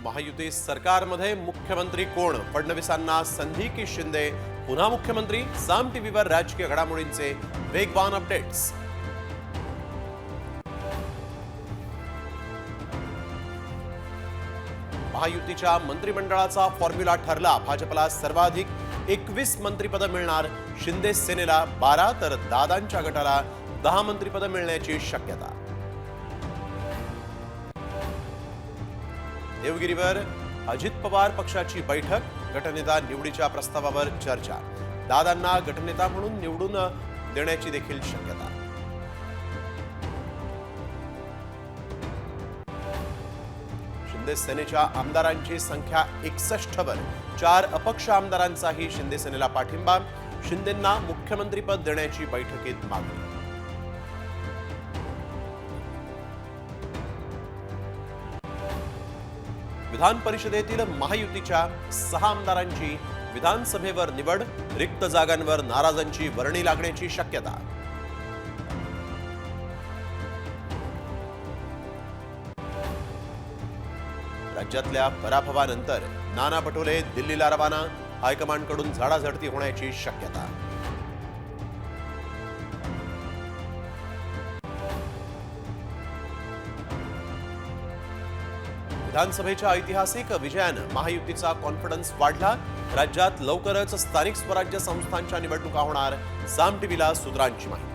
महायुती सरकारमध्ये मुख्यमंत्री कोण? फडणवीसांना संधी की शिंदे पुन्हा मुख्यमंत्री? साम टीव्हीवर राजकीय घडामोडींचे वेगवान अपडेट्स। महायुतीच्या मंत्रिमंडळाचा फॉर्म्युला ठरला। भाजपला सर्वाधिक 21 मंत्रिपद मिळणार। शिंदे सेनेला 12 तर दादांच्या गटाला 10 मंत्रिपद मिळण्याची शक्यता। देवगिरीवर अजित पवार पक्षाची बैठक। गटनेता निवडीच्या प्रस्तावावर चर्चा। दादांना गटनेता म्हणून निवडून देण्याची देखील शक्यता। शिंदे सेनेच्या आमदारांची संख्या 61 वर। 4 अपक्ष आमदारांचाही शिंदे सेनेला पाठिंबा। शिंदेंना मुख्यमंत्रीपद देण्याची बैठकीत मागणी। विधान परिषदेतील महायुतीच्या 6 आमदारांची विधानसभेवर निवड। रिक्त जागांवर नाराजांची वर्णी लागण्याची शक्यता। राज्यातल्या पराभवानंतर नाना पटोले दिल्लीला रवाना। हायकमांडकडून झाडाझडती होण्याची शक्यता। विधानसभेच्या ऐतिहासिक विजयानं महायुतीचा कॉन्फिडन्स वाढला। राज्यात लवकरच स्थानिक स्वराज्य संस्थांच्या निवडणुका होणार। साम टीव्हीला सूत्रांची माहिती।